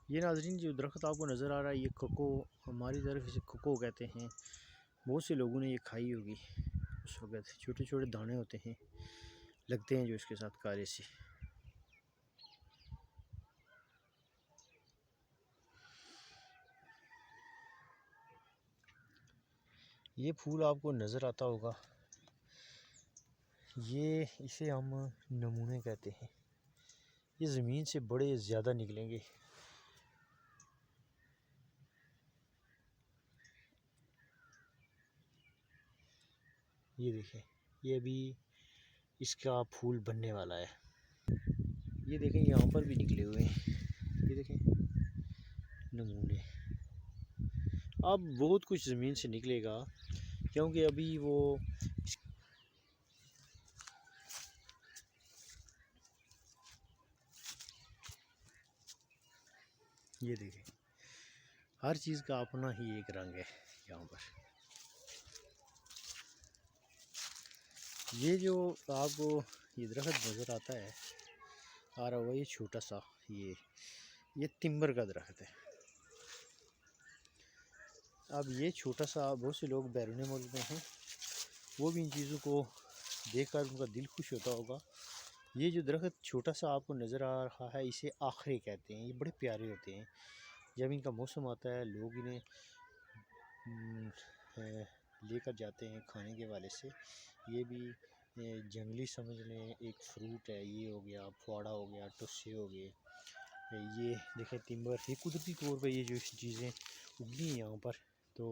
یہ ناظرین جو درخت آپ کو نظر آ رہا ہے، یہ کوکو، ہماری طرف اسے کوکو کہتے ہیں۔ بہت سے لوگوں نے یہ کھائی ہوگی اس وقت، چھوٹے چھوٹے دانے ہوتے ہیں لگتے ہیں جو اس کے ساتھ کالے سے۔ یہ پھول آپ کو نظر آتا ہوگا، اسے ہم نمونے کہتے ہیں۔ یہ زمین سے بڑے زیادہ نکلیں گے۔ یہ دیکھیں، یہ ابھی اس کا پھول بننے والا ہے۔ یہ دیکھیں یہاں پر بھی نکلے ہوئے ہیں، یہ دیکھیں نمونے۔ اب بہت کچھ زمین سے نکلے گا کیونکہ ابھی وہ یہ دیکھیں ہر چیز کا اپنا ہی ایک رنگ ہے یہاں پر۔ یہ جو آپ کو یہ درخت نظر آتا ہے، آ رہا ہوا، یہ چھوٹا سا یہ تمبر کا درخت ہے۔ اب یہ چھوٹا سا، بہت سے لوگ بیرون ملک میں ہیں، وہ بھی ان چیزوں کو دیکھ کر ان کا دل خوش ہوتا ہوگا۔ یہ جو درخت چھوٹا سا آپ کو نظر آ رہا ہے، اسے آخرے کہتے ہیں۔ یہ بڑے پیارے ہوتے ہیں، جب ان کا موسم آتا ہے لوگ انہیں لے کر جاتے ہیں کھانے کے والے سے۔ یہ بھی جنگلی سمجھ لیں ایک فروٹ ہے۔ یہ ہو گیا پھواڑا، ہو گیا ٹسے، ہو گئے یہ دیکھیں تمبر۔ یہ قدرتی طور پہ یہ جو چیزیں اگی ہیں یہاں پر، تو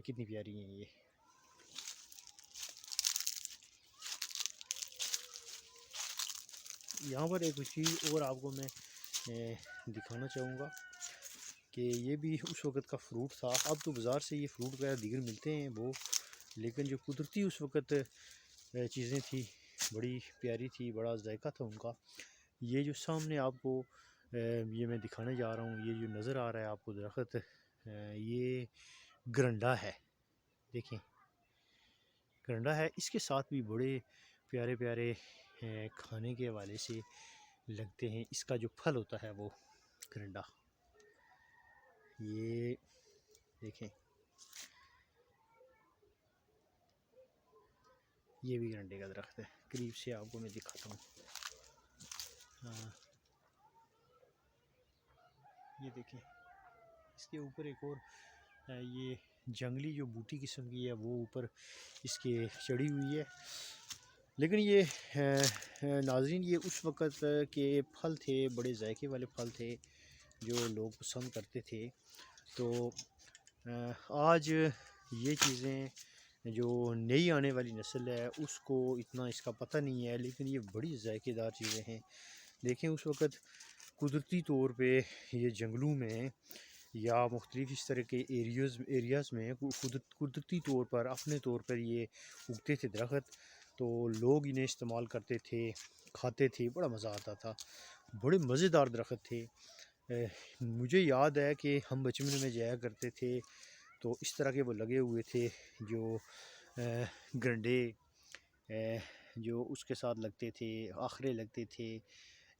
کتنی پیاری ہیں یہ۔ یہاں پر ایک چیز اور آپ کو میں دکھانا چاہوں گا کہ یہ بھی اس وقت کا فروٹ تھا۔ اب تو بازار سے یہ فروٹ وغیرہ دیگر ملتے ہیں وہ، لیکن جو قدرتی اس وقت چیزیں تھیں بڑی پیاری تھی، بڑا ذائقہ تھا ان کا۔ یہ جو سامنے آپ کو یہ میں دکھانے جا رہا ہوں، یہ جو نظر آ رہا ہے آپ کو درخت، یہ گرنڈا ہے۔ دیکھیں گرنڈا ہے، اس کے ساتھ بھی بڑے پیارے پیارے کھانے کے حوالے سے لگتے ہیں۔ اس کا جو پھل ہوتا ہے وہ گرنڈا، یہ دیکھیں یہ بھی گرنڈے کا درخت ہے۔ قریب سے آپ کو میں دکھاتا ہوں، یہ دیکھیں اس کے اوپر ایک اور یہ جنگلی جو بوٹی قسم کی ہے وہ اوپر اس کے چڑھی ہوئی ہے۔ لیکن یہ ناظرین یہ اس وقت کے پھل تھے، بڑے ذائقے والے پھل تھے جو لوگ پسند کرتے تھے۔ تو آج یہ چیزیں جو نئی آنے والی نسل ہے اس کو اتنا اس کا پتہ نہیں ہے، لیکن یہ بڑی ذائقے دار چیزیں ہیں۔ دیکھیں اس وقت قدرتی طور پہ یہ جنگلوں میں یا مختلف اس طرح کے ایریاز میں قدرتی طور پر اپنے طور پر یہ اگتے تھے درخت، تو لوگ انہیں استعمال کرتے تھے، کھاتے تھے، بڑا مزہ آتا تھا، بڑے مزیدار درخت تھے۔ مجھے یاد ہے کہ ہم بچپن میں جایا کرتے تھے تو اس طرح کے وہ لگے ہوئے تھے جو گرنڈے جو اس کے ساتھ لگتے تھے، آخرے لگتے تھے،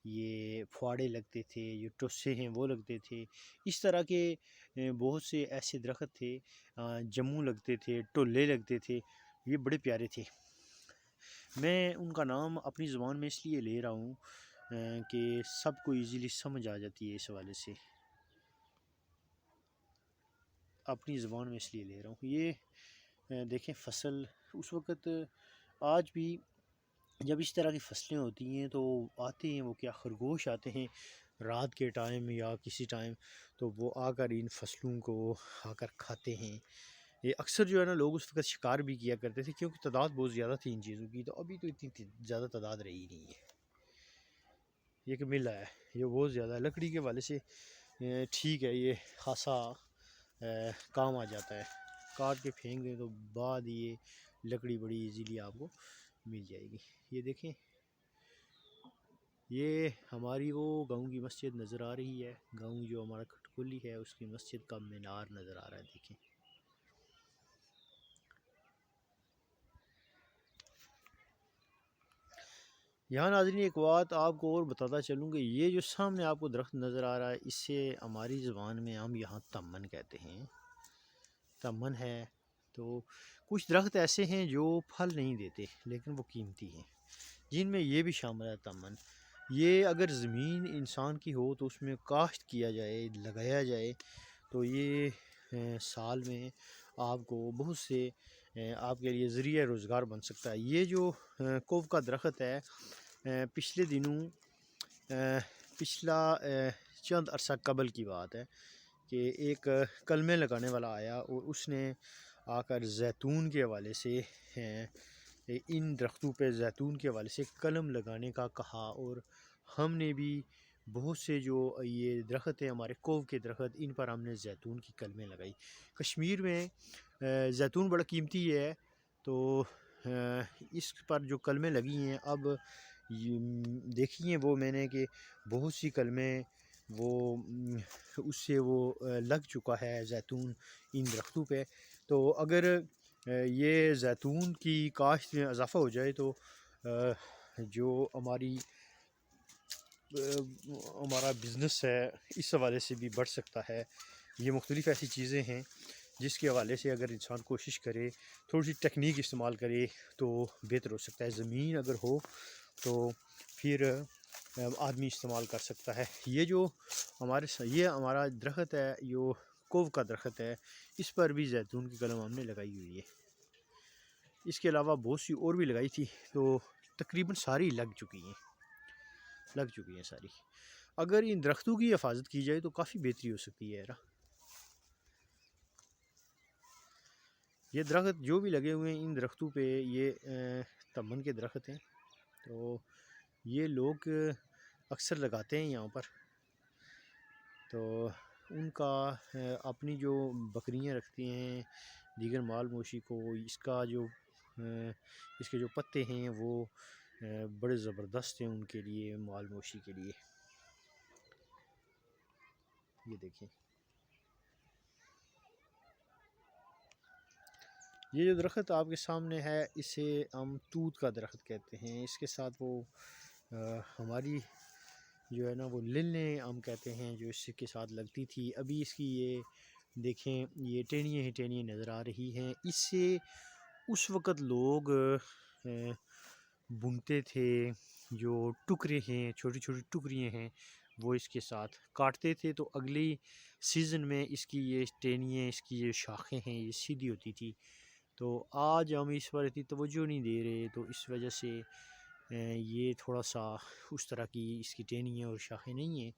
یہ پھواڑے لگتے تھے، جو ٹسے ہیں وہ لگتے تھے۔ اس طرح کے بہت سے ایسے درخت تھے، جموں لگتے تھے، ٹولے لگتے تھے، یہ بڑے پیارے تھے۔ میں ان کا نام اپنی زبان میں اس لیے لے رہا ہوں کہ سب کو ایزیلی سمجھ آ جاتی ہے، اس حوالے سے اپنی زبان میں اس لیے لے رہا ہوں۔ یہ دیکھیں فصل اس وقت، آج بھی جب اس طرح کی فصلیں ہوتی ہیں تو آتے ہیں وہ کیا خرگوش آتے ہیں رات کے ٹائم یا کسی ٹائم، تو وہ آ کر ان فصلوں کو آ کر کھاتے ہیں۔ یہ اکثر جو ہے نا لوگ اس وقت شکار بھی کیا کرتے تھے کیونکہ تعداد بہت زیادہ تھی ان چیزوں کی، تو ابھی تو اتنی زیادہ تعداد رہی نہیں ہے۔ یہ کہ مل ہے یہ بہت زیادہ ہے، لکڑی کے والے سے ٹھیک ہے، یہ خاصا کام آ جاتا ہے، کاٹ کے پھینک دیں تو بعد یہ لکڑی بڑی ایزیلی آپ کو مل جائے گی۔ یہ دیکھیں یہ ہماری وہ گاؤں کی مسجد نظر آ رہی ہے، گاؤں جو ہمارا کھٹکلی ہے اس کی مسجد کا مینار نظر آ رہا ہے۔ دیکھیں یہاں ناظرین ایک بات آپ کو اور بتاتا چلوں کہ یہ جو سامنے آپ کو درخت نظر آ رہا ہے، اسے ہماری زبان میں ہم یہاں تمن کہتے ہیں، تمن ہے۔ تو کچھ درخت ایسے ہیں جو پھل نہیں دیتے لیکن وہ قیمتی ہیں، جن میں یہ بھی شامل ہے تمن۔ یہ اگر زمین انسان کی ہو تو اس میں کاشت کیا جائے، لگایا جائے، تو یہ سال میں آپ کو بہت سے آپ کے لیے ذریعہ روزگار بن سکتا ہے۔ یہ جو کوو کا درخت ہے، پچھلے دنوں پچھلا چند عرصہ قبل کی بات ہے کہ ایک کلمے لگانے والا آیا اور اس نے آ کر زیتون کے حوالے سے ان درختوں پہ زیتون کے حوالے سے قلم لگانے کا کہا، اور ہم نے بھی بہت سے جو یہ درخت ہیں ہمارے کوو کے درخت، ان پر ہم نے زیتون کی قلمیں لگائی۔ کشمیر میں زیتون بڑا قیمتی ہے، تو اس پر جو قلمیں لگی ہیں اب دیکھی ہیں وہ میں نے کہ بہت سی قلمیں وہ اس سے وہ لگ چکا ہے زیتون ان درختوں پہ۔ تو اگر یہ زیتون کی کاشت میں اضافہ ہو جائے تو جو ہمارا بزنس ہے اس حوالے سے بھی بڑھ سکتا ہے۔ یہ مختلف ایسی چیزیں ہیں جس کے حوالے سے اگر انسان کوشش کرے، تھوڑی سی ٹیکنیک استعمال کرے تو بہتر ہو سکتا ہے۔ زمین اگر ہو تو پھر آدمی استعمال کر سکتا ہے۔ یہ جو یہ ہمارا درخت ہے، جو کوو کا درخت ہے، اس پر بھی زیتون کی قلم ہم نے لگائی ہوئی ہے۔ اس کے علاوہ بہت سی اور بھی لگائی تھی، تو تقریباً ساری لگ چکی ہیں ساری۔ اگر ان درختوں کی حفاظت کی جائے تو کافی بہتری ہو سکتی ہے۔ یہ درخت جو بھی لگے ہوئے ہیں ان درختوں پہ، یہ تمن کے درخت ہیں، تو یہ لوگ اکثر لگاتے ہیں یہاں پر۔ تو ان کا اپنی جو بکریاں رکھتی ہیں، دیگر مال مویشی کو، اس کے جو پتے ہیں وہ بڑے زبردست ہیں ان کے لیے، مال مویشی کے لیے۔ یہ دیکھیں، یہ جو درخت آپ کے سامنے ہے اسے ہم توت کا درخت کہتے ہیں۔ اس کے ساتھ وہ ہماری جو ہے نا وہ للیں ہم کہتے ہیں، جو اس کے ساتھ لگتی تھی، ابھی اس کی یہ دیکھیں یہ ٹہنیاں ہی ٹہنیاں نظر آ رہی ہیں۔ اس سے اس وقت لوگ بنتے تھے، جو ٹکرے ہیں، چھوٹی چھوٹی ٹکریاں ہیں، وہ اس کے ساتھ کاٹتے تھے، تو اگلی سیزن میں اس کی یہ ٹہنیاں، اس کی یہ شاخیں ہیں، یہ سیدھی ہوتی تھی۔ تو آج ہم اس پر اتنی توجہ نہیں دے رہے، تو اس وجہ سے یہ تھوڑا سا اس طرح کی اس کی ٹہنیاں اور شاخیں نہیں ہیں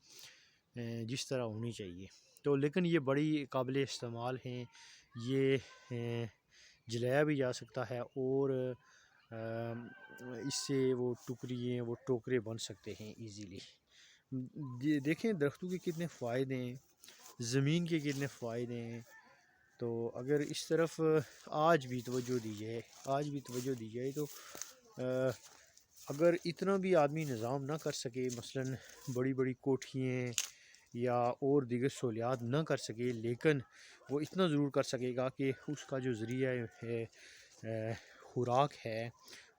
جس طرح ہونی چاہیے۔ تو لیکن یہ بڑی قابل استعمال ہیں، یہ جلایا بھی جا سکتا ہے، اور اس سے وہ ٹکریے وہ ٹوکرے بن سکتے ہیں ایزیلی۔ دیکھیں درختوں کے کتنے فائدے ہیں، زمین کے کتنے فائدے ہیں۔ تو اگر اس طرف آج بھی توجہ دی جائے تو اگر اتنا بھی آدمی نظام نہ کر سکے، مثلا بڑی بڑی کوٹھیاں یا اور دیگر سہولیات نہ کر سکے، لیکن وہ اتنا ضرور کر سکے گا کہ اس کا جو ذریعہ ہے خوراک ہے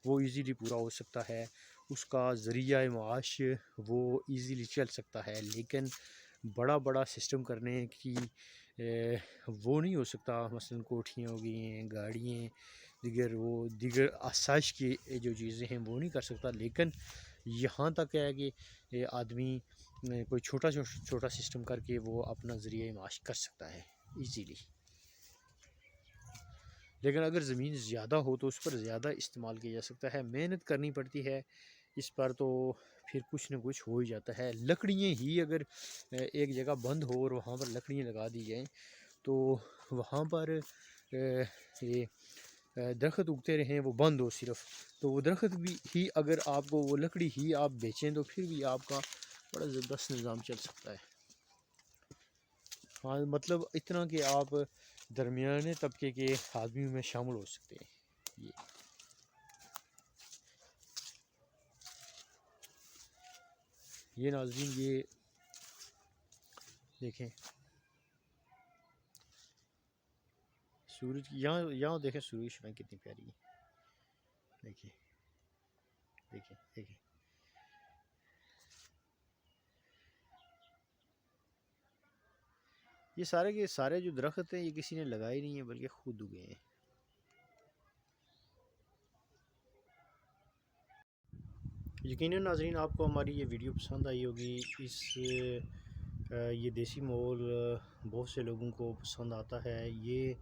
وہ ایزیلی پورا ہو سکتا ہے، اس کا ذریعہ معاش وہ ایزیلی چل سکتا ہے۔ لیکن بڑا بڑا سسٹم کرنے کی وہ نہیں ہو سکتا، مثلا کوٹھیاں ہو گئی ہیں، گاڑیاں، دیگر آسائش کی جو چیزیں ہیں وہ نہیں کر سکتا۔ لیکن یہاں تک ہے کہ آدمی کوئی چھوٹا سسٹم کر کے وہ اپنا ذریعہ معاش کر سکتا ہے ایزیلی۔ لیکن اگر زمین زیادہ ہو تو اس پر زیادہ استعمال کیا جا سکتا ہے، محنت کرنی پڑتی ہے اس پر، تو پھر کچھ نہ کچھ ہو ہی جاتا ہے۔ لکڑیاں ہی اگر ایک جگہ بند ہو اور وہاں پر لکڑیاں لگا دی جائیں تو وہاں پر یہ درخت اگتے رہیں، وہ بند ہو صرف، تو وہ درخت بھی ہی اگر آپ کو وہ لکڑی ہی آپ بیچیں تو پھر بھی آپ کا بڑا زبردست نظام چل سکتا ہے۔ ہاں مطلب اتنا کہ آپ درمیانے طبقے کے آدمیوں میں شامل ہو سکتے ہیں۔ یہ ناظرین یہ دیکھیں سورج، یہاں دیکھیں سورج میں کتنی پیاری ہے، دیکھیں دیکھیں دیکھیں یہ سارے کے سارے جو درخت ہیں یہ کسی نے لگائے نہیں ہیں بلکہ خود اگے ہیں۔ یقیناً ناظرین آپ کو ہماری یہ ویڈیو پسند آئی ہوگی۔ یہ دیسی ماحول بہت سے لوگوں کو پسند آتا ہے۔ یہ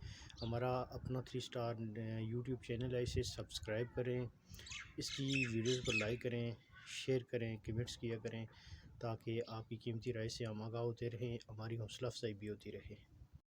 ہمارا اپنا 3 اسٹار یوٹیوب چینل ہے، اسے سبسکرائب کریں، اس کی ویڈیوز پر لائک کریں، شیئر کریں، کمنٹس کیا کریں، تاکہ آپ کی قیمتی رائے سے ہم آگاہ ہوتے رہیں، ہماری حوصلہ افزائی بھی ہوتی رہے۔